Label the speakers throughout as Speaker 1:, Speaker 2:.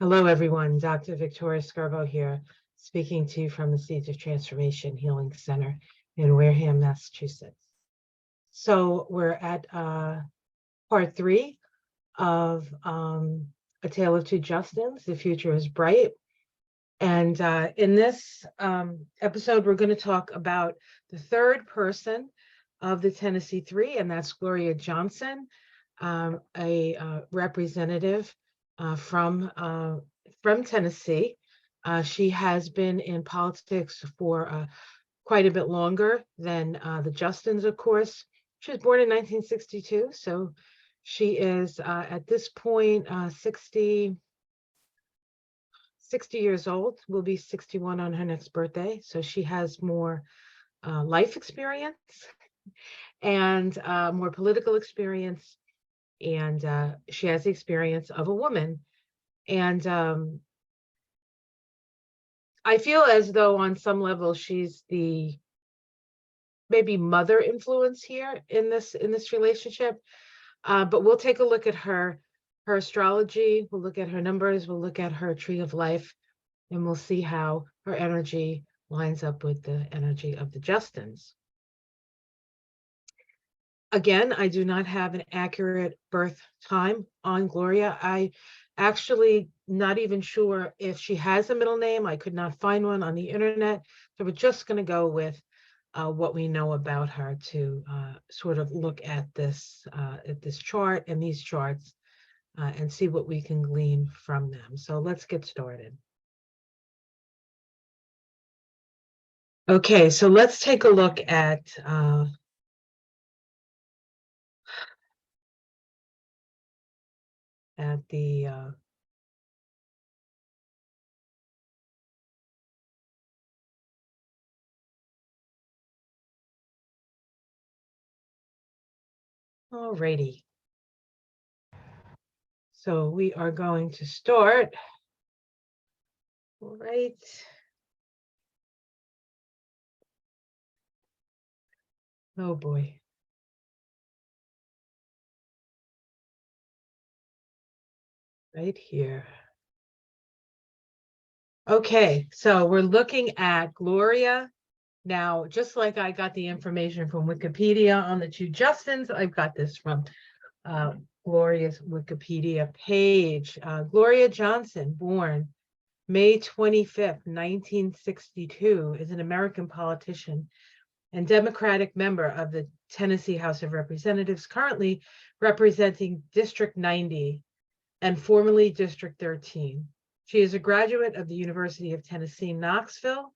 Speaker 1: Hello, everyone. Dr. Victoria Scarbo here, speaking to you from the Seeds of Transformation Healing Center in Wareham, Massachusetts. So we're at part 3 of A Tale of Two Justins, The Future is Bright. And in this episode, we're going to talk about the third person of the Tennessee Three, and that's Gloria Johnson, a representative from Tennessee. She has been in politics for quite a bit longer than the Justins, of course. She was born in 1962, so she is at this point 60 years old, will be 61 on her next birthday. So she has more life experience and more political experience. And she has the experience of a woman. And I feel as though on some level she's the maybe mother influence here in this relationship. But we'll take a look at her astrology, we'll look at her numbers, we'll look at her tree of life, and we'll see how her energy lines up with the energy of the Justins. Again, I do not have an accurate birth time on Gloria. I actually not even sure if she has a middle name. I could not find one on the internet. So we're just going to go with what we know about her to sort of look at this chart and these charts and see what we can glean from them. So let's get started. Okay, so let's take a look at the alrighty. So we are going to start right. Oh boy. Right here. Okay, so we're looking at Gloria. Now, just like I got the information from Wikipedia on the two Justins, I've got this from Gloria's Wikipedia page. Gloria Johnson, born May 25th, 1962, is an American politician and Democratic member of the Tennessee House of Representatives, currently representing District 90 and formerly District 13. She is a graduate of the University of Tennessee, Knoxville.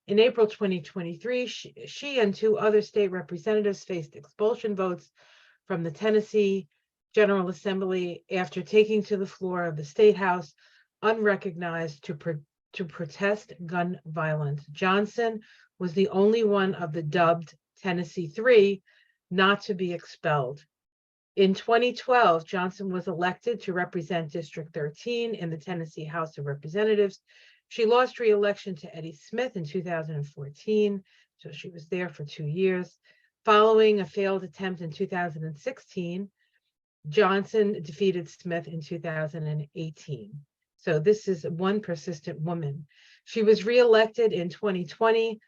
Speaker 1: In April 2023, she and 2 other state representatives faced expulsion votes from the Tennessee General Assembly after taking to the floor of the State House unrecognized to protest gun violence. Johnson was the only one of the dubbed Tennessee Three not to be expelled. In 2012, Johnson was elected to represent District 13 in the Tennessee House of Representatives. She lost re-election to Eddie Smith in 2014, so she was there for 2 years. Following a failed attempt in 2016, Johnson defeated Smith in 2018. So this is one persistent woman. She was re-elected in 2020.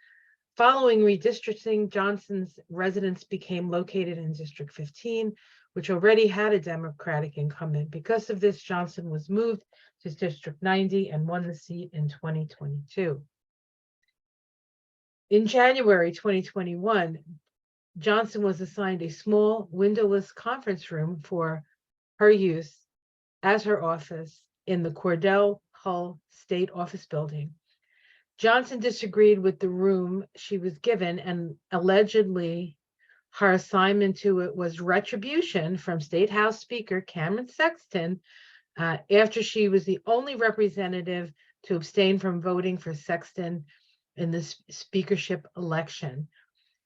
Speaker 1: Following redistricting, Johnson's residence became located in District 15, which already had a Democratic incumbent. Because of this, Johnson was moved to District 90 and won the seat in 2022. In January 2021, Johnson was assigned a small windowless conference room for her use as her office in the Cordell Hull State Office Building. Johnson disagreed with the room she was given, and allegedly her assignment to it was retribution from State House Speaker Cameron Sexton after she was the only representative to abstain from voting for Sexton in the speakership election.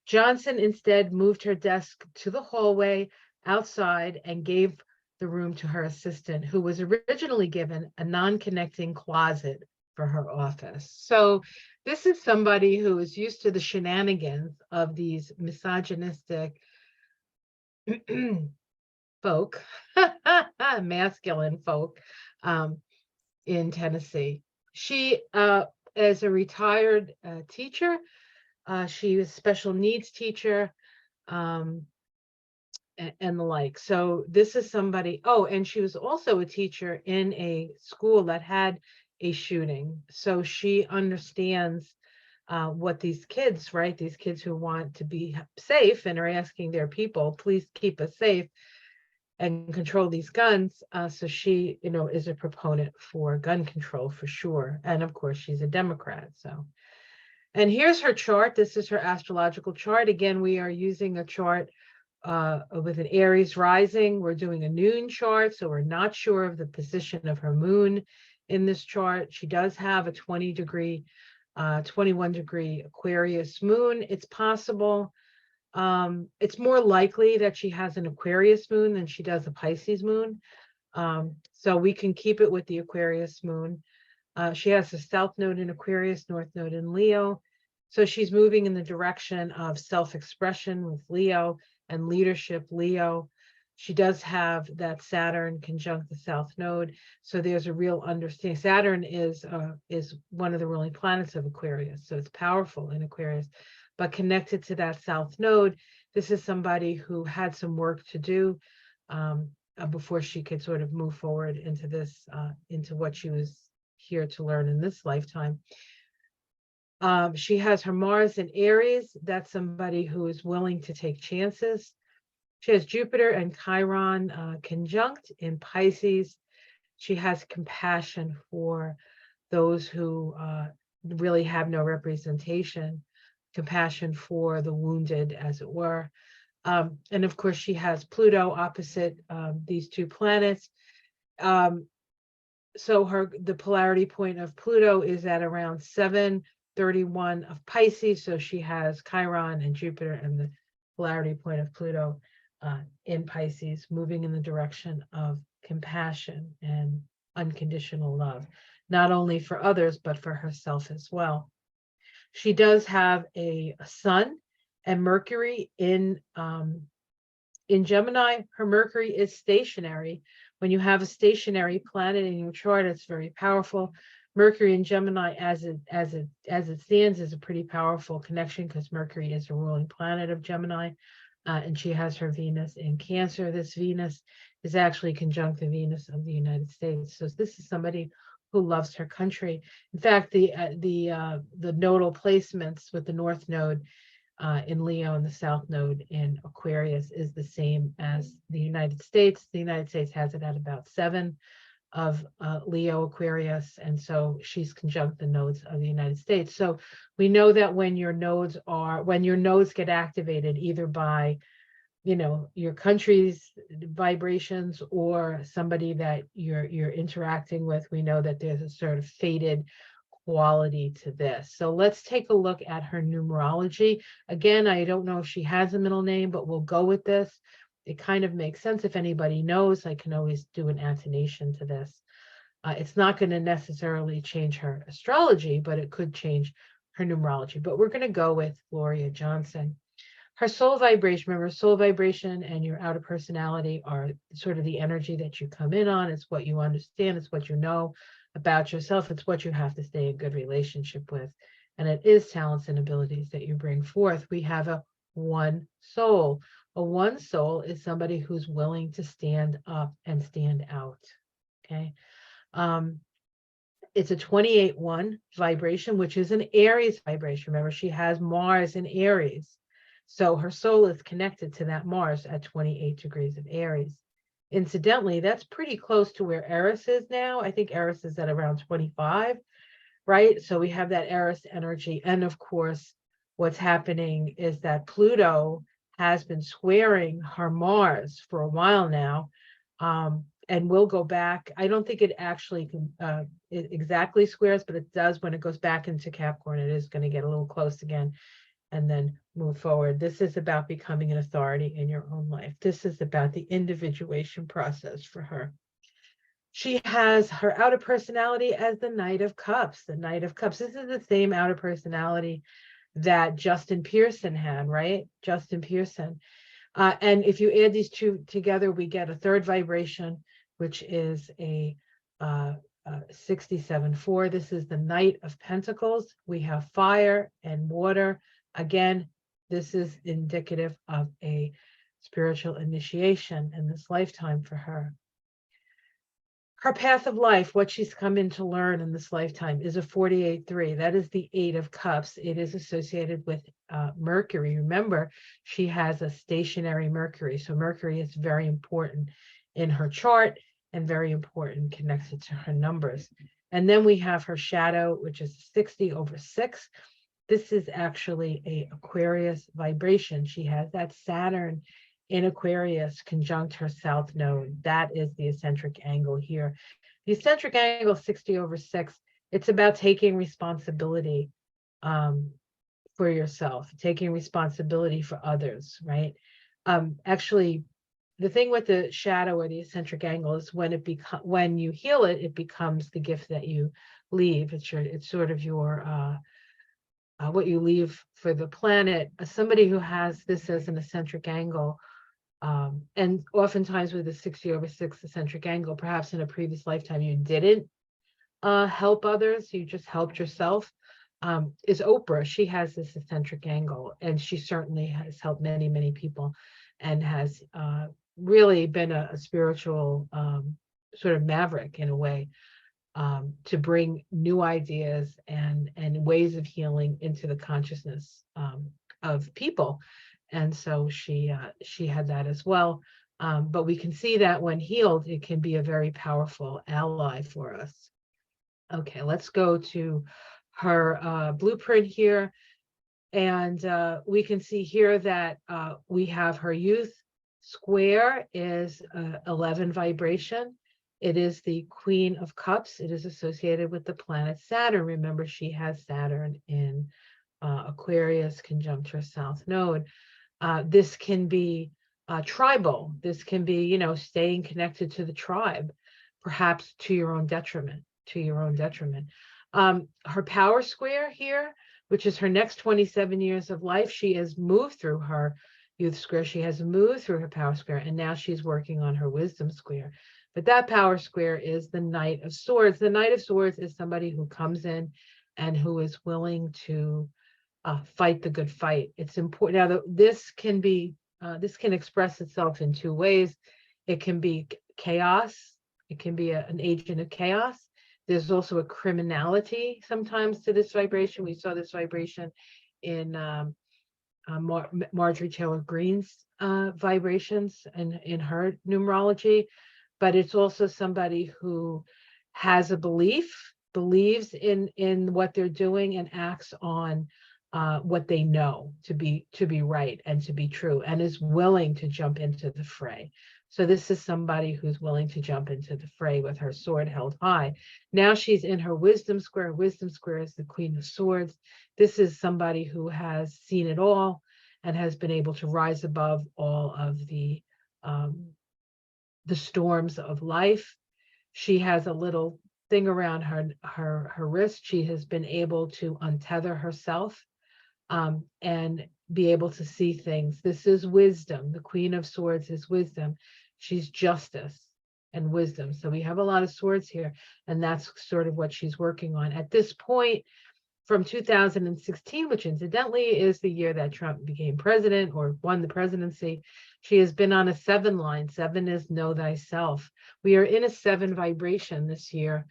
Speaker 1: Johnson instead moved her desk to the hallway outside and gave the room to her assistant, who was originally given a non-connecting closet for her office. So this is somebody who is used to the shenanigans of these misogynistic folk, masculine folk, in Tennessee. She, as a retired teacher, she was a special needs teacher, and the like. So this is somebody, oh, and she was also a teacher in a school that had a shooting. So she understands what these kids, right? These kids who want to be safe and are asking their people, please keep us safe and control these guns. So she, is a proponent for gun control for sure. And of course, she's a Democrat. So, and here's her chart. This is her astrological chart. Again, we are using a chart with an Aries rising. We're doing a noon chart, so we're not sure of the position of her moon in this chart. She does have a 20-degree, 21-degree Aquarius moon. It's possible. It's more likely that she has an Aquarius moon than she does a Pisces moon. So we can keep it with the Aquarius moon. She has a South Node in Aquarius, North Node in Leo. So she's moving in the direction of self-expression with Leo and leadership, Leo. She does have that Saturn conjunct the South Node. So there's a real understanding. Saturn is one of the ruling planets of Aquarius. So it's powerful in Aquarius, but connected to that South Node, this is somebody who had some work to do before she could sort of move forward into this, into what she was here to learn in this lifetime. She has her Mars in Aries. That's somebody who is willing to take chances. She has Jupiter and Chiron conjunct in Pisces. She has compassion for those who really have no representation, compassion for the wounded, as it were. And of course, she has Pluto opposite these two planets. So the polarity point of Pluto is at around 731 of Pisces. So she has Chiron and Jupiter and the polarity point of Pluto in Pisces, moving in the direction of compassion and unconditional love, not only for others, but for herself as well. She does have a sun and Mercury in Gemini. Her Mercury is stationary. When you have a stationary planet in your chart, it's very powerful. Mercury in Gemini, as it stands, is a pretty powerful connection because Mercury is a ruling planet of Gemini, and she has her Venus in Cancer. This Venus is actually conjunct the Venus of the United States. So this is somebody who loves her country. In fact, the nodal placements with the North Node in Leo and the South Node in Aquarius is the same as the United States. The United States has it at about 7 of Leo Aquarius, and so she's conjunct the nodes of the United States. So we know that when your nodes get activated, either by your country's vibrations or somebody that you're interacting with, we know that there's a sort of fated quality to this. So let's take a look at her numerology. Again, I don't know if she has a middle name, but we'll go with this. It kind of makes sense. If anybody knows, I can always do an attention to this. It's not going to necessarily change her astrology, but it could change her numerology. But we're going to go with Gloria Johnson. Her soul vibration, remember, soul vibration and your outer personality are sort of the energy that you come in on. It's what you understand. It's what you know about yourself. It's what you have to stay in good relationship with. And it is talents and abilities that you bring forth. We have a one soul. A one soul is somebody who's willing to stand up and stand out. Okay. It's a 28-1 vibration, which is an Aries vibration. Remember, she has Mars in Aries. So her soul is connected to that Mars at 28 degrees of Aries. Incidentally, that's pretty close to where Eris is now. I think Eris is at around 25, right? So we have that Eris energy. And of course, what's happening is that Pluto has been squaring her Mars for a while now. And we'll go back. I don't think it actually it exactly squares, but it does when it goes back into Capricorn. It is going to get a little close again and then move forward. This is about becoming an authority in your own life. This is about the individuation process for her. She has her outer personality as the Knight of Cups. The Knight of Cups. This is the same outer personality that Justin Pearson had, right? Justin Pearson. And if you add these two together, we get a third vibration, which is a 67-4. This is the Knight of Pentacles. We have fire and water. Again, this is indicative of a spiritual initiation in this lifetime for her. Her path of life, what she's come in to learn in this lifetime, is a 48-3. That is the 8 of Cups. It is associated with Mercury. Remember, she has a stationary Mercury. So Mercury is very important in her chart and very important connected to her numbers. And then we have her shadow, which is 60/6. This is actually a Aquarius vibration. She has that Saturn in Aquarius conjunct her south node. That is the eccentric angle here. The eccentric angle 60/6. It's about taking responsibility for yourself, taking responsibility for others, right? Actually, the thing with the shadow or the eccentric angle is when you heal it, it becomes the gift that you leave. It's sort of your what you leave for the planet. Somebody who has this as an eccentric angle, and oftentimes with a 60/6 eccentric angle, perhaps in a previous lifetime you didn't help others, you just helped yourself, is Oprah. She has this eccentric angle, and she certainly has helped many, many people and has really been a spiritual sort of maverick in a way, to bring new ideas and ways of healing into the consciousness of people. And so she had that as well. But we can see that when healed, it can be a very powerful ally for us. Okay, let's go to her blueprint here. And we can see here that we have her youth square is 11 vibration. It is the Queen of Cups. It is associated with the planet Saturn. Remember, she has Saturn in Aquarius conjunct her south node. This can be tribal. This can be, staying connected to the tribe, perhaps to your own detriment, Her power square here, which is her next 27 years of life, she has moved through her youth square. She has moved through her power square, and now she's working on her wisdom square. But that power square is the Knight of Swords. The Knight of Swords is somebody who comes in and who is willing to fight the good fight. It's important. Now, this can express itself in two ways. It can be chaos. It can be an agent of chaos. There's also a criminality sometimes to this vibration. We saw this vibration in Marjorie Taylor Greene's vibrations and in her numerology. But it's also somebody who has a believes in what they're doing and acts on what they know to be right and to be true, and is willing to jump into the fray. So this is somebody who's willing to jump into the fray with her sword held high. Now she's in her wisdom square. Wisdom square is the Queen of Swords. This is somebody who has seen it all and has been able to rise above all of the storms of life. She has a little thing around her wrist. She has been able to untether herself and be able to see things. This is wisdom. The Queen of Swords is wisdom. She's justice and wisdom. So we have a lot of swords here, and that's sort of what she's working on. At this point, from 2016, which incidentally is the year that Trump became president or won the presidency, she has been on a 7 line. 7 is know thyself. We are in a 7 vibration this year,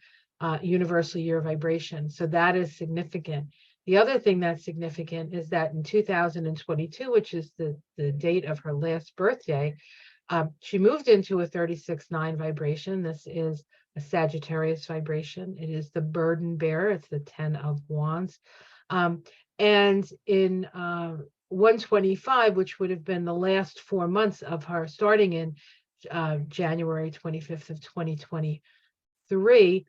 Speaker 1: universal year vibration. So that is significant. The other thing that's significant is that in 2022, which is the date of her last birthday, she moved into a 36-9 vibration. This is a Sagittarius vibration. It is the burden bearer. It's the 10 of Wands. And in 125, which would have been the last 4 months of her, starting in January 25th of 2023,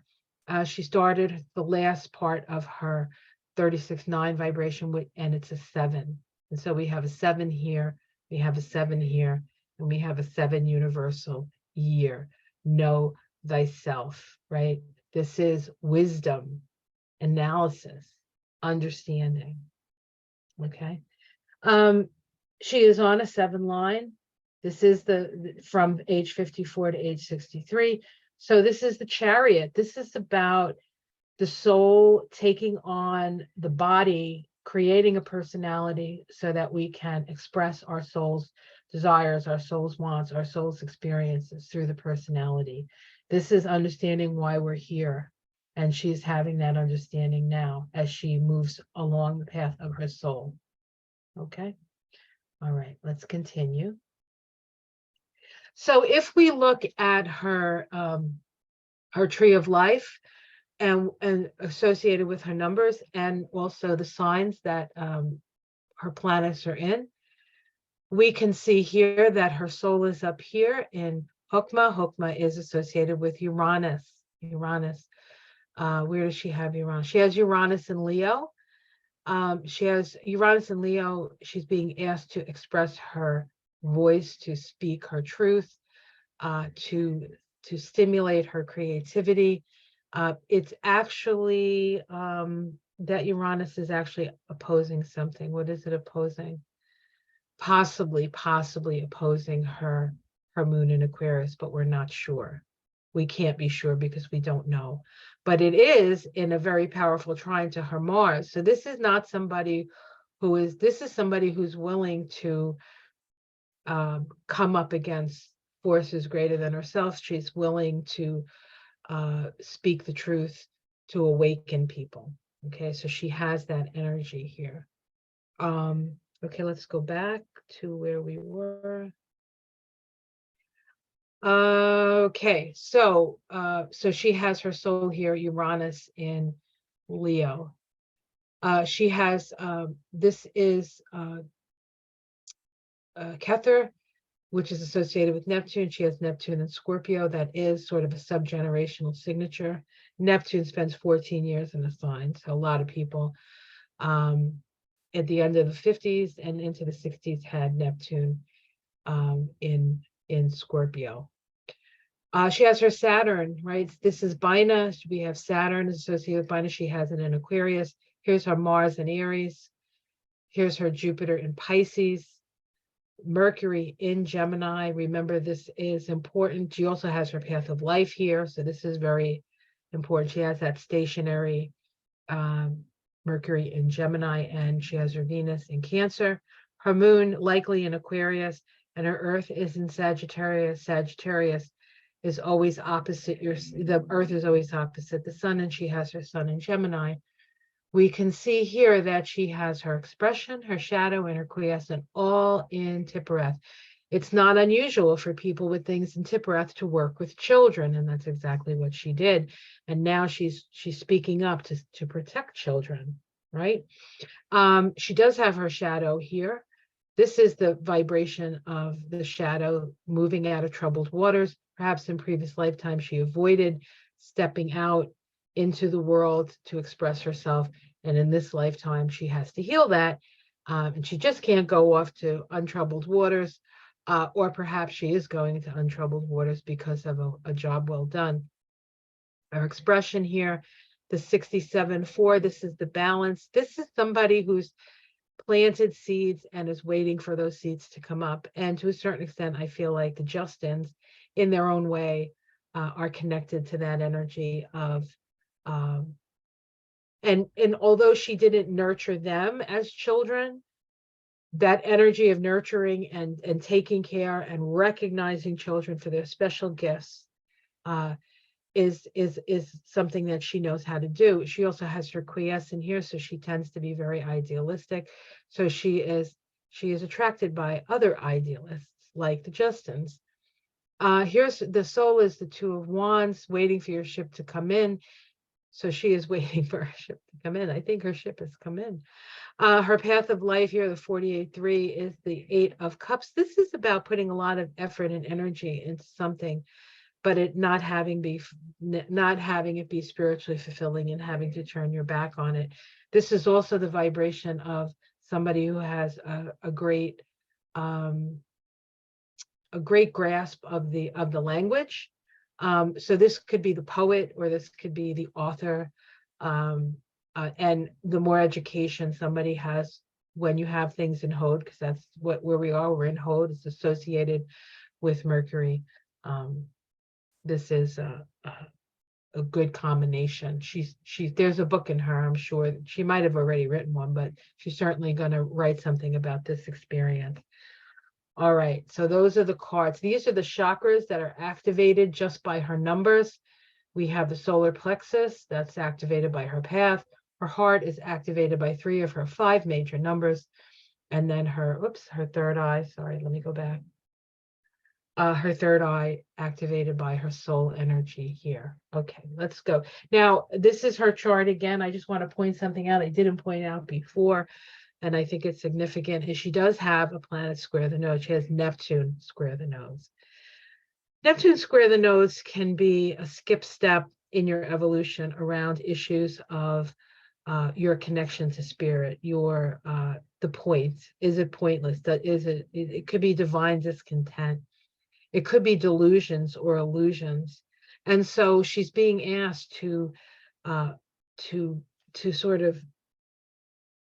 Speaker 1: she started the last part of her 36-9 vibration, and it's a 7. And so we have a 7 here, we have a 7 here, and we have a 7 universal year. Know thyself, right? This is wisdom, analysis, understanding. Okay. She is on a 7 line. This is from age 54 to age 63. So this is the Chariot. This is about the soul taking on the body, creating a personality so that we can express our soul's desires, our soul's wants, our soul's experiences through the personality. This is understanding why we're here. And she's having that understanding now as she moves along the path of her soul. Okay. All right, let's continue. So if we look at her tree of life, and associated with her numbers, and also the signs that her planets are in, we can see here that her soul is up here in Hokmah. Hokmah is associated with Uranus. Where does she have Uranus? She has Uranus in Leo. She has Uranus in Leo. She's being asked to express her voice, to speak her truth, to stimulate her creativity. It's actually that Uranus is actually opposing something. What is it opposing? Possibly opposing her moon in Aquarius, but we're not sure. We can't be sure because we don't know. But it is in a very powerful trine to her Mars. So this is not somebody this is somebody who's willing to come up against forces greater than herself. She's willing to speak the truth, to awaken people. Okay, so she has that energy here. Okay, let's go back to where we were. Okay, so she has her soul here, Uranus in Leo. She has this is Kether, which is associated with Neptune. She has Neptune in Scorpio. That is sort of a subgenerational signature. Neptune spends 14 years in the sign. So a lot of people at the end of the 50s and into the 60s had Neptune in Scorpio. She has her Saturn, right? This is Bina. We have Saturn associated with Bina. She has it in Aquarius. Here's her Mars in Aries. Here's her Jupiter in Pisces. Mercury in Gemini. Remember, this is important. She also has her path of life here. So this is very important. She has that stationary Mercury in Gemini, and she has her Venus in Cancer. Her moon likely in Aquarius, and her Earth is in Sagittarius. Sagittarius is always opposite the Earth is always opposite the sun, and she has her sun in Gemini. We can see here that she has her expression, her shadow, and her quiescent all in Tiphereth. It's not unusual for people with things in Tiphereth to work with children, and that's exactly what she did. And now she's speaking up to protect children, right? She does have her shadow here. This is the vibration of the shadow moving out of troubled waters. Perhaps in previous lifetime, she avoided stepping out into the world to express herself. And in this lifetime, she has to heal that. And she just can't go off to untroubled waters, or perhaps she is going to untroubled waters because of a job well done. Our expression here, the 67-4, this is the balance. This is somebody who's planted seeds and is waiting for those seeds to come up. And to a certain extent, I feel like the Justins, in their own way, are connected to that energy of, and although she didn't nurture them as children, that energy of nurturing and taking care and recognizing children for their special gifts is something that she knows how to do. She also has her quiescent here, so she tends to be very idealistic. So she is attracted by other idealists like the Justins. Here's the soul is the Two of Wands, waiting for your ship to come in. So she is waiting for her ship to come in. I think her ship has come in. Her path of life here, the 48-3, is the 8 of Cups. This is about putting a lot of effort and energy into something, but it not having it be spiritually fulfilling and having to turn your back on it. This is also the vibration of somebody who has a great grasp of the language. So this could be the poet, or this could be the author. And the more education somebody has, when you have things in Hod, because that's where we are, we're in Hod, it's associated with Mercury. this is a good combination. There's a book in her, I'm sure. She might have already written one, but she's certainly going to write something about this experience. All right, so those are the cards. These are the chakras that are activated just by her numbers. We have the solar plexus that's activated by her path. Her heart is activated by 3 of her 5 major numbers. And then her third eye, sorry, let me go back. Her third eye activated by her soul energy here. Okay, let's go. Now, this is her chart again. I just want to point something out I didn't point out before, and I think it's significant, is she does have a planet square the node. She has Neptune square the nodes. Neptune square the nodes can be a skip step in your evolution around issues of your connection to spirit, your the point. Is it pointless? It could be divine discontent. It could be delusions or illusions. And so she's being asked to sort of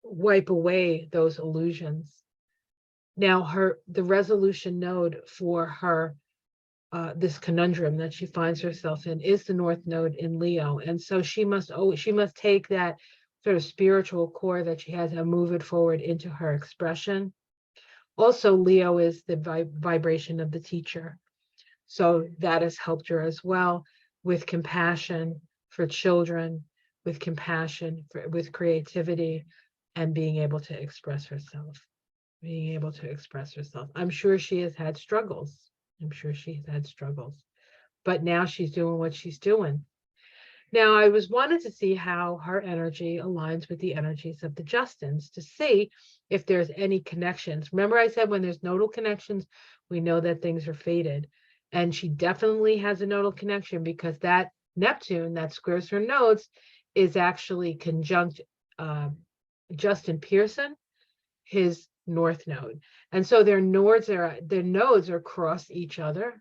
Speaker 1: wipe away those illusions. Now, the resolution node for her, this conundrum that she finds herself in, is the North Node in Leo. And so she must take that sort of spiritual core that she has and move it forward into her expression. Also, Leo is the vibration of the teacher. So that has helped her as well, with compassion for children, with compassion with creativity, and being able to express herself. I'm sure she has had struggles. But now she's doing what she's doing. Now, I wanted to see how her energy aligns with the energies of the Justins, to see if there's any connections. Remember I said when there's nodal connections, we know that things are fated. And she definitely has a nodal connection, because that Neptune that squares her nodes is actually conjunct Justin Pearson, his North Node. And so their nodes are across each other.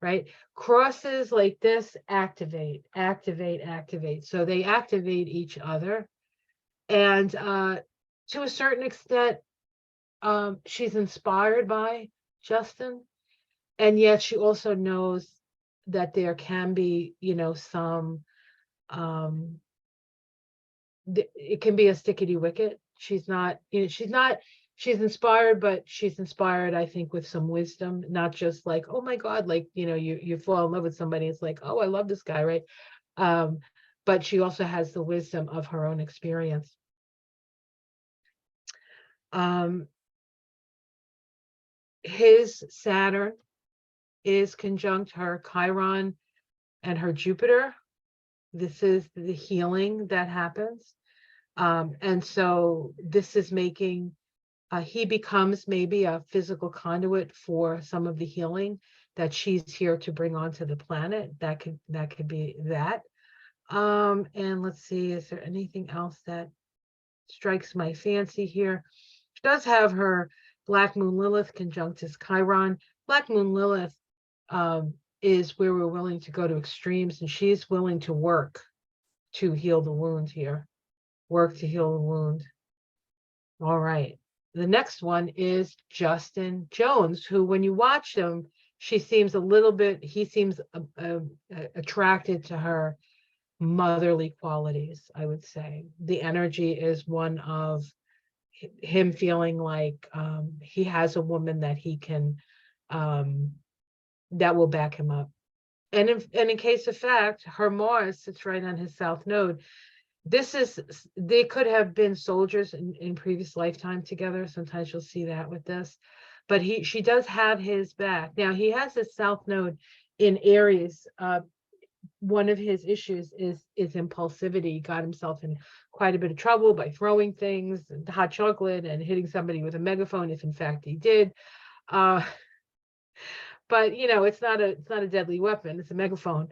Speaker 1: Right? Crosses like this activate. So they activate each other. And to a certain extent, she's inspired by Justin. And yet she also knows that there can be, some, it can be a stickity wicket. She's inspired, but she's inspired, I think, with some wisdom, not just like, oh my God, like, you fall in love with somebody. It's like, oh, I love this guy, right? But she also has the wisdom of her own experience. His Saturn is conjunct her Chiron and her Jupiter. This is the healing that happens. And so this is making he becomes maybe a physical conduit for some of the healing that she's here to bring onto the planet. That could be that. And let's see, is there anything else that strikes my fancy here? She does have her Black Moon Lilith conjunct his Chiron. Black Moon Lilith is where we're willing to go to extremes, and she's willing to work to heal the wound here. Work to heal the wound. All right. The next one is Justin Jones, who, when you watch him, he seems attracted to her motherly qualities, I would say. The energy is one of him feeling like he has a woman that he can, that will back him up. And in case of fact, her Mars sits right on his South Node. They could have been soldiers in previous lifetime together. Sometimes you'll see that with this, but she does have his back. Now he has his South Node in Aries. One of his issues is impulsivity. He got himself in quite a bit of trouble by throwing things, hot chocolate, and hitting somebody with a megaphone, if in fact he did. But it's not a deadly weapon. It's a megaphone.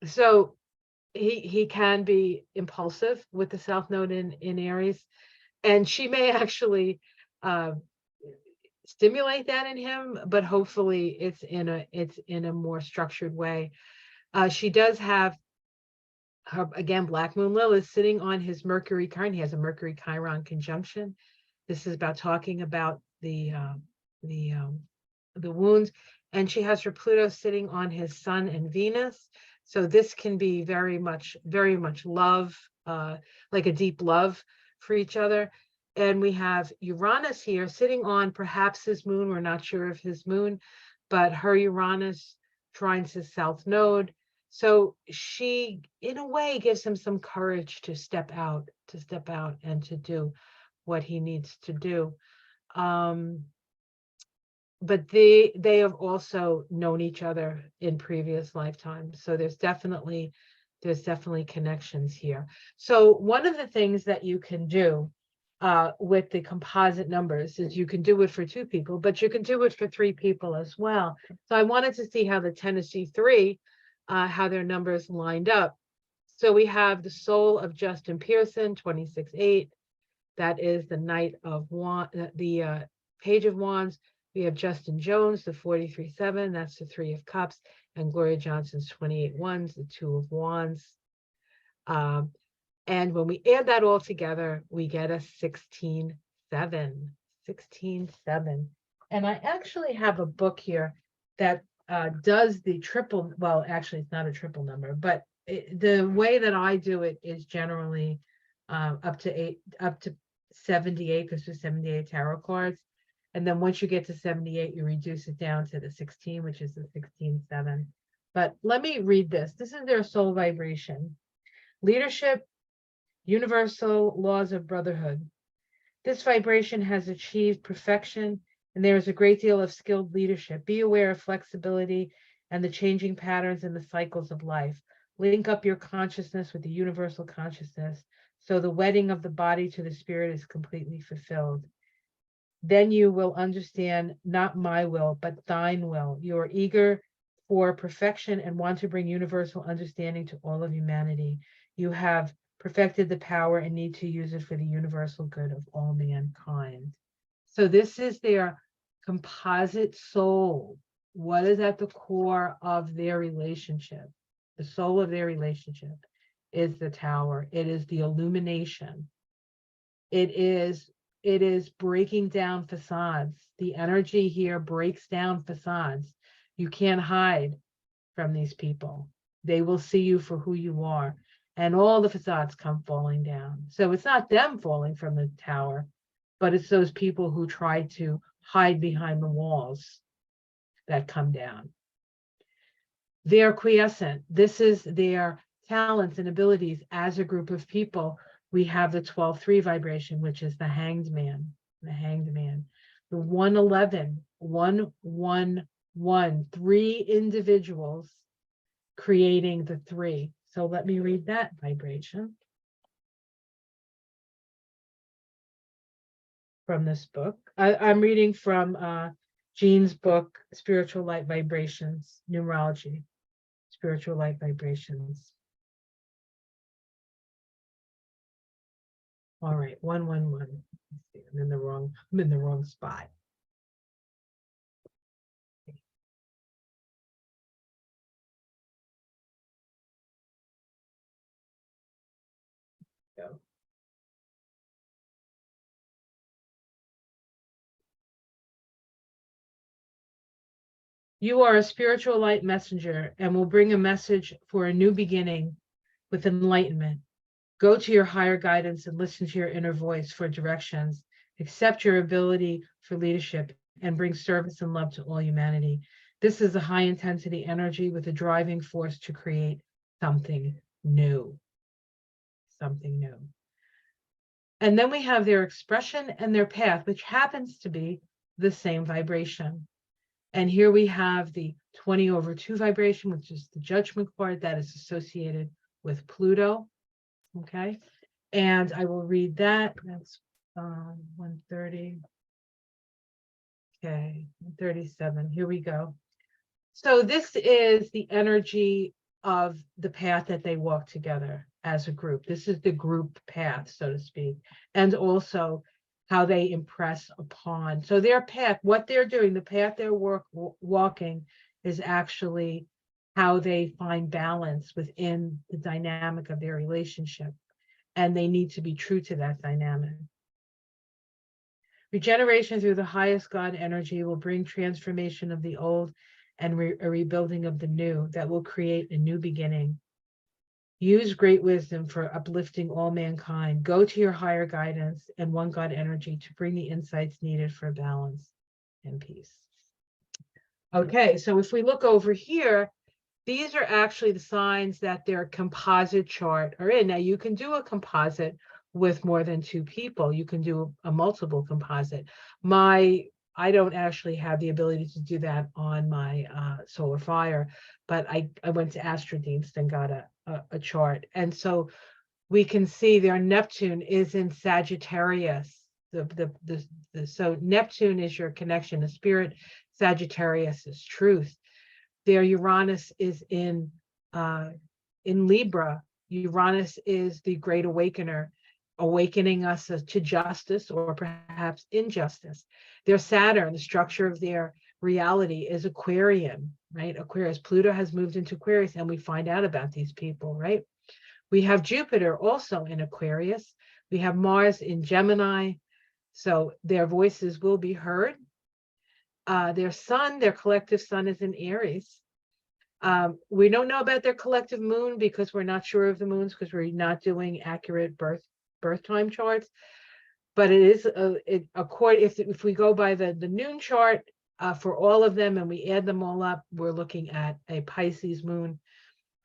Speaker 1: So he can be impulsive with the South Node in Aries, and she may actually stimulate that in him, but hopefully it's in a more structured way. She does have her, again, Black Moon Lilith sitting on his Mercury Chiron. He has a Mercury Chiron conjunction. This is about talking about the wounds. And she has her Pluto sitting on his Sun and Venus. So this can be very much love, like a deep love for each other. And we have Uranus here sitting on perhaps his moon. We're not sure of his moon, but her Uranus trines his South Node. So she, in a way, gives him some courage to step out and to do what he needs to do. But they have also known each other in previous lifetimes. So there's definitely connections here. So one of the things that you can do with the composite numbers is you can do it for 2 people, but you can do it for 3 people as well. So I wanted to see how the Tennessee 3, how their numbers lined up. So we have the soul of Justin Pearson, 26-8. That is the Knight of Wands, the Page of Wands. We have Justin Jones, the 43-7. That's the 3 of Cups. And Gloria Johnson's 28 Wands, the 2 of Wands. And when we add that all together, we get a 16-7. 16-7. And I actually have a book here that does the triple, well, actually, it's not a triple number, but the way that I do it is generally up to 78, because there's 78 tarot cards. And then once you get to 78, you reduce it down to the 16, which is the 16-7. But let me read this. This is their soul vibration. Leadership, universal laws of brotherhood. This vibration has achieved perfection, and there is a great deal of skilled leadership. Be aware of flexibility and the changing patterns and the cycles of life. Link up your consciousness with the universal consciousness, so the wedding of the body to the spirit is completely fulfilled. Then you will understand not my will, but thine will. You are eager for perfection and want to bring universal understanding to all of humanity. You have perfected the power and need to use it for the universal good of all mankind. So this is their composite soul. What is at the core of their relationship? The soul of their relationship is the tower. It is the illumination. It is breaking down facades. The energy here breaks down facades. You can't hide from these people. They will see you for who you are. And all the facades come falling down. So it's not them falling from the tower, but it's those people who try to hide behind the walls that come down. They're quiescent. This is their talents and abilities as a group of people. We have the 12-3 vibration, which is the hanged man, the 111, 111, 3 individuals creating the 3. So let me read that vibration from this book. I'm reading from Jean's book, Spiritual Light Vibrations, Numerology, Spiritual Light Vibrations. All right, 111. I'm in the wrong spot. Go. You are a spiritual light messenger and will bring a message for a new beginning with enlightenment. Go to your higher guidance and listen to your inner voice for directions. Accept your ability for leadership and bring service and love to all humanity. This is a high intensity energy with a driving force to create something new. Something new. And then we have their expression and their path, which happens to be the same vibration. And here we have the 20/2 vibration, which is the judgment card that is associated with Pluto. Okay. And I will read that. That's 130. Okay, 137. Here we go. So this is the energy of the path that they walk together as a group. This is the group path, so to speak, and also how they impress upon. So their path, what they're doing, the path they're walking is actually how they find balance within the dynamic of their relationship. And they need to be true to that dynamic. Regeneration through the highest God energy will bring transformation of the old and a rebuilding of the new that will create a new beginning. Use great wisdom for uplifting all mankind. Go to your higher guidance and one God energy to bring the insights needed for balance and peace. Okay, so if we look over here, these are actually the signs that their composite chart are in. Now, you can do a composite with more than 2 people. You can do a multiple composite. I don't actually have the ability to do that on my solar fire, but I went to Astrodienst and got a chart. And so we can see their Neptune is in Sagittarius. So Neptune is your connection to spirit. Sagittarius is truth. Their Uranus is in Libra. Uranus is the great awakener, awakening us to justice or perhaps injustice. Their Saturn, the structure of their reality, is Aquarian, right? Aquarius. Pluto has moved into Aquarius, and we find out about these people, right? We have Jupiter also in Aquarius. We have Mars in Gemini, so their voices will be heard. Their sun, their collective sun, is in Aries. We don't know about their collective moon because we're not sure of the moons because we're not doing accurate birth time charts. But it is if we go by the noon chart for all of them and we add them all up, we're looking at a Pisces moon.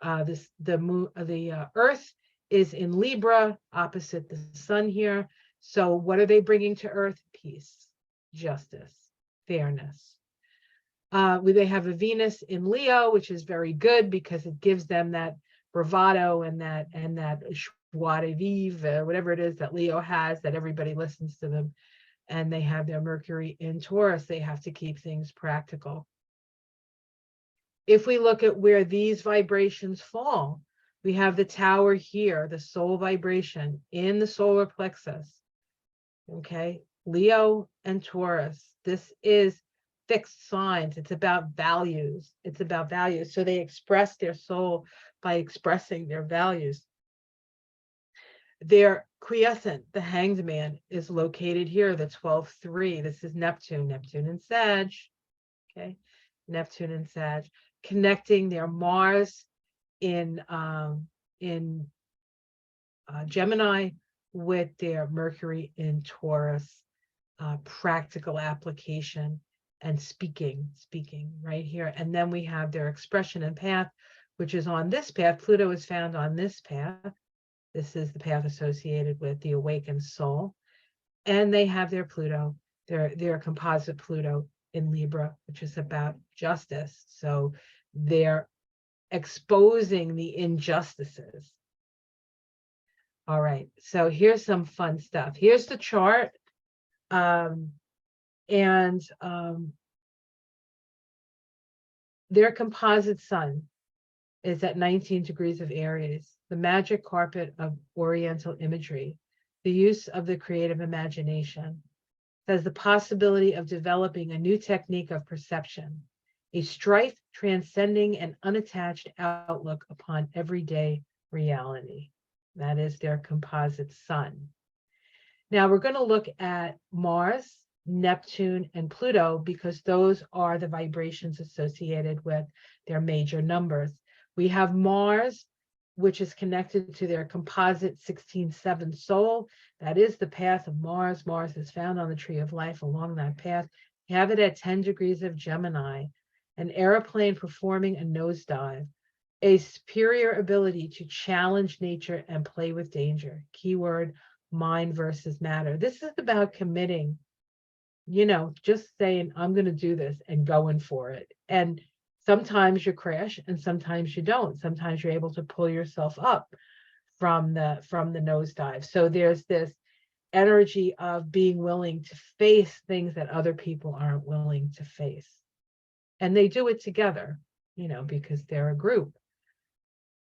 Speaker 1: The Earth is in Libra, opposite the sun here. So what are they bringing to Earth? Peace, justice, fairness. They have a Venus in Leo, which is very good because it gives them that bravado and that joie de vivre, whatever it is that Leo has, that everybody listens to them. And they have their Mercury in Taurus. They have to keep things practical. If we look at where these vibrations fall, we have the tower here, the soul vibration in the solar plexus. Okay, Leo and Taurus. This is fixed signs. It's about values. It's about values. So they express their soul by expressing their values. Their quiescent, the Hanged Man, is located here, the 12-3. This is Neptune and Sag. Okay, Neptune and Sag, connecting their Mars in Gemini with their Mercury in Taurus. Practical application and speaking right here. And then we have their expression and path, which is on this path. Pluto is found on this path. This is the path associated with the awakened soul. And they have their Pluto, their composite Pluto in Libra, which is about justice. So they're exposing the injustices. All right, so here's some fun stuff. Here's the chart. Their composite sun is at 19 degrees of Aries, the magic carpet of Oriental imagery, the use of the creative imagination, has the possibility of developing a new technique of perception, a strife transcending an unattached outlook upon everyday reality. That is their composite sun. Now we're going to look at Mars, Neptune, and Pluto because those are the vibrations associated with their major numbers. We have Mars, which is connected to their composite 16-7 soul. That is the path of Mars. Mars is found on the tree of life along that path. You have it at 10 degrees of Gemini, an airplane performing a nosedive, a superior ability to challenge nature and play with danger. Keyword, mind versus matter. This is about committing, just saying, I'm going to do this and going for it. And sometimes you crash and sometimes you don't. Sometimes you're able to pull yourself up from the nosedive. So there's this energy of being willing to face things that other people aren't willing to face. And they do it together, because they're a group.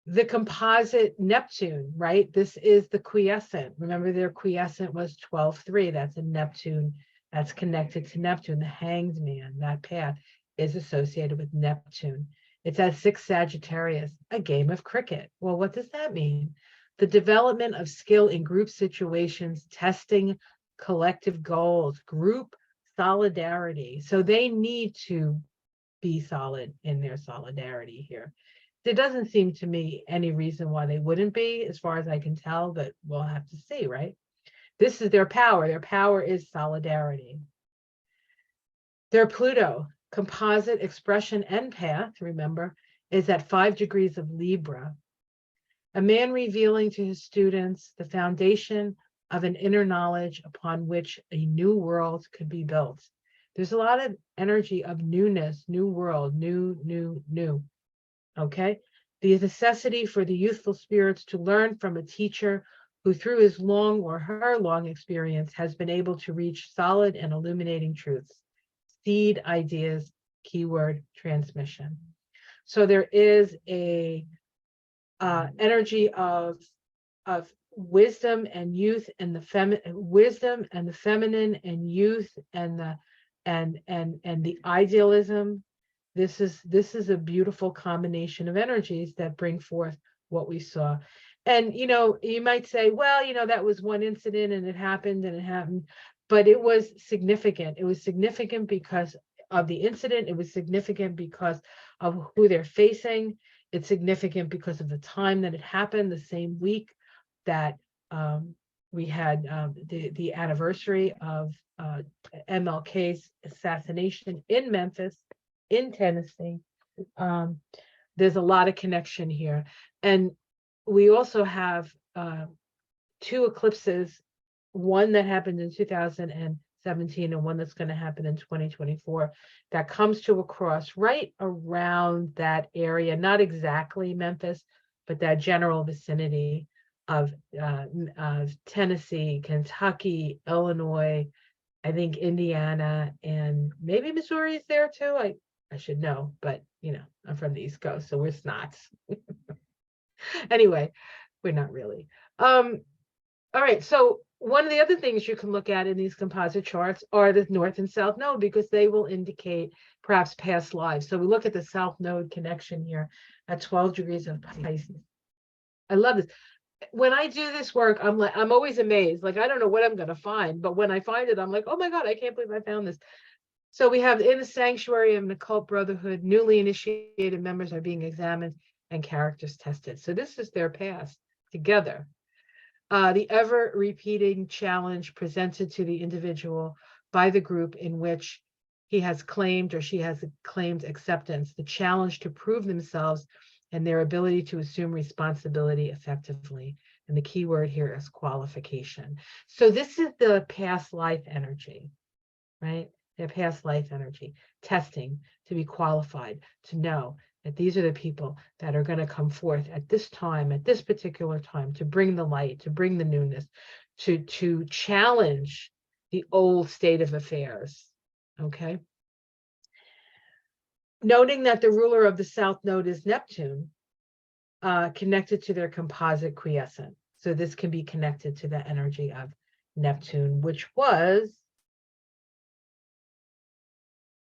Speaker 1: The composite Neptune, right? This is the quiescent. Remember, their quiescent was 12-3. That's a Neptune. That's connected to Neptune. The Hanged Man, that path, is associated with Neptune. It's at 6 Sagittarius, a game of cricket. Well, what does that mean? The development of skill in group situations, testing collective goals, group solidarity. So they need to be solid in their solidarity here. There doesn't seem to me any reason why they wouldn't be, as far as I can tell, but we'll have to see, right? This is their power. Their power is solidarity. Their Pluto, composite expression and path, remember, is at 5 degrees of Libra. A man revealing to his students the foundation of an inner knowledge upon which a new world could be built. There's a lot of energy of newness, new world, new. Okay? The necessity for the youthful spirits to learn from a teacher who, through his long or her long experience, has been able to reach solid and illuminating truths. Seed ideas, keyword transmission. So there is a energy of wisdom and youth and the wisdom and the feminine and youth and the and the idealism. This is a beautiful combination of energies that bring forth what we saw. And you might say, well, that was one incident and it happened, but it was significant. It was significant because of the incident. It was significant because of who they're facing. It's significant because of the time that it happened, the same week that we had the anniversary of MLK's assassination in Memphis, in Tennessee. There's a lot of connection here. And we also have 2 eclipses, one that happened in 2017 and one that's going to happen in 2024, that comes to a cross right around that area, not exactly Memphis, but that general vicinity of Tennessee, Kentucky, Illinois, I think Indiana, and maybe Missouri is there too. I should know, but I'm from the East Coast, so we're snots. Anyway, we're not really. All right, so one of the other things you can look at in these composite charts are the North and South Node, because they will indicate perhaps past lives. So we look at the South Node connection here at 12 degrees of Pisces. I love this. When I do this work, I'm always amazed. Like, I don't know what I'm going to find, but when I find it, I'm like, oh my God, I can't believe I found this. So we have in the sanctuary of an occult brotherhood, newly initiated members are being examined and characters tested. So this is their past together. The ever-repeating challenge presented to the individual by the group in which he has claimed or she has claimed acceptance, the challenge to prove themselves and their ability to assume responsibility effectively. And the key word here is qualification. So this is the past life energy, right? Their past life energy, testing to be qualified, to know that these are the people that are going to come forth at this time, at this particular time, to bring the light, to bring the newness, to challenge the old state of affairs, okay? Noting that the ruler of the South Node is Neptune, connected to their composite quiescent. So this can be connected to the energy of Neptune, which was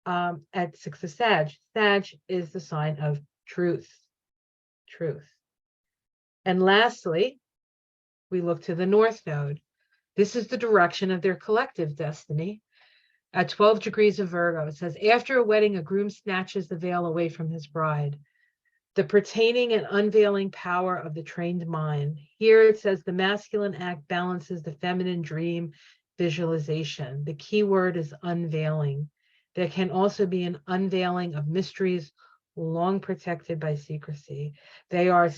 Speaker 1: at 6 of Sag. Sag is the sign of truth. And lastly, we look to the North Node. This is the direction of their collective destiny. At 12 degrees of Virgo, it says, after a wedding, a groom snatches the veil away from his bride. The pertaining and unveiling power of the trained mind. Here it says the masculine act balances the feminine dream visualization. The key word is unveiling. There can also be an unveiling of mysteries long protected by secrecy. They are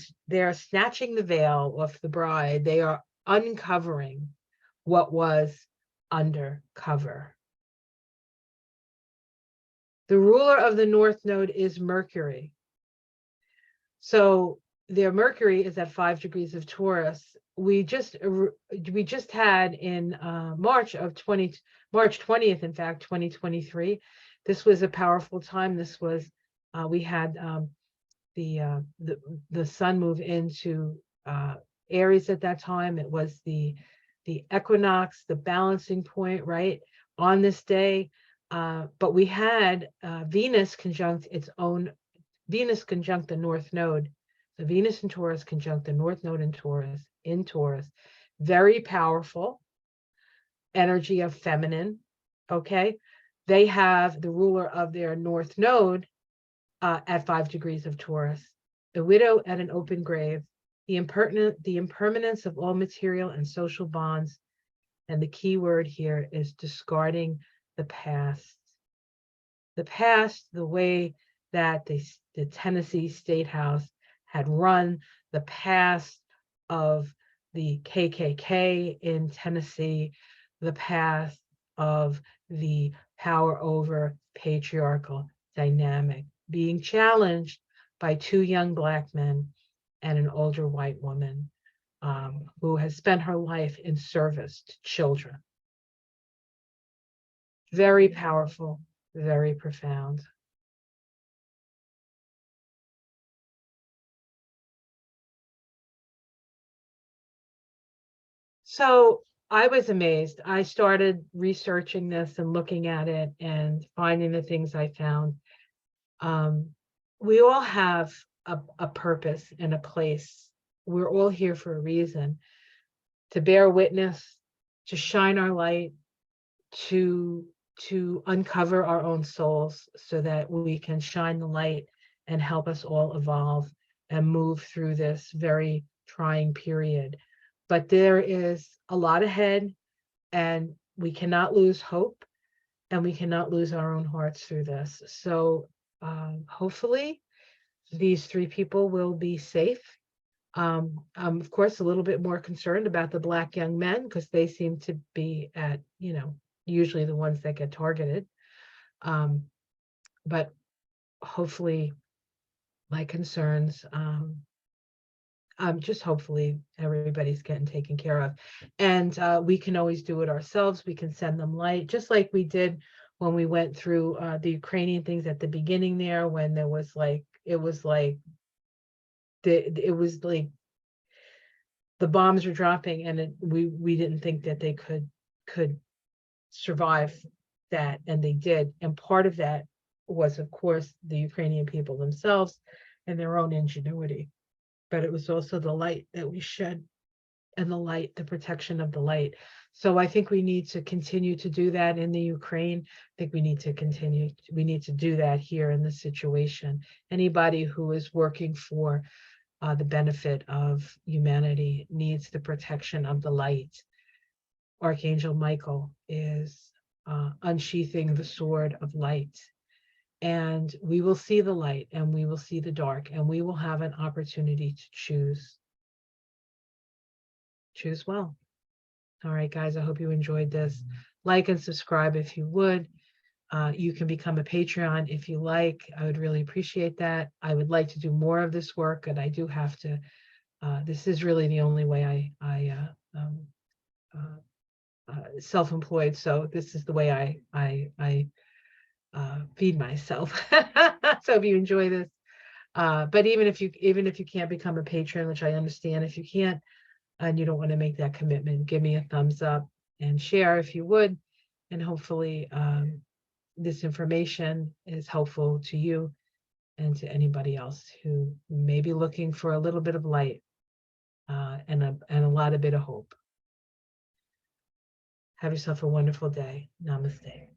Speaker 1: snatching the veil off the bride. They are uncovering what was undercover. The ruler of the North Node is Mercury. So their Mercury is at 5 degrees of Taurus. We just had in March 20th, in fact, 2023. This was a powerful time. This was we had the sun move into Aries at that time. It was the equinox, the balancing point, right, on this day. But we had Venus conjunct the North Node. So Venus in Taurus conjunct the North Node in Taurus, very powerful. energy of feminine, okay? They have the ruler of their north node at 5 degrees of Taurus, a widow at an open grave, the impermanence of all material and social bonds. And the key word here is discarding the past. The past, the way that the Tennessee State House had run, the past of the KKK in Tennessee, the past of the power over patriarchal dynamic, being challenged by 2 young Black men and an older white woman who has spent her life in service to children. Very powerful, very profound. So I was amazed. I started researching this and looking at it and finding the things I found. We all have a purpose and a place. We're all here for a reason, to bear witness, to shine our light, to uncover our own souls so that we can shine the light and help us all evolve and move through this very trying period. But there is a lot ahead, and we cannot lose hope, and we cannot lose our own hearts through this. So hopefully these 3 people will be safe. I'm of course a little bit more concerned about the Black young men, because they seem to be at, usually the ones that get targeted. But hopefully my concerns, just hopefully everybody's getting taken care of. And we can always do it ourselves. We can send them light, just like we did when we went through the Ukrainian things at the beginning there, when there was like, it was like the bombs were dropping, and we didn't think that they could survive that, and they did. And part of that was, of course, the Ukrainian people themselves and their own ingenuity. But it was also the light that we shed, and the protection of the light. So I think we need to continue to do that in the Ukraine. I think we need to do that here in this situation. Anybody who is working for the benefit of humanity needs the protection of the light. Archangel Michael is unsheathing the sword of light. And we will see the light, and we will see the dark, and we will have an opportunity to choose. Choose well. All right, guys, I hope you enjoyed this. Like and subscribe if you would. You can become a Patreon if you like. I would really appreciate that. I would like to do more of this work, and I do have to. This is really the only way I self-employed, so this is the way I feed myself. So if you enjoy this, but even if you can't become a patron, which I understand, if you can't and you don't want to make that commitment, give me a thumbs up and share if you would, and hopefully this information is helpful to you and to anybody else who may be looking for a little bit of light and a bit of hope. Have yourself a wonderful day. Namaste.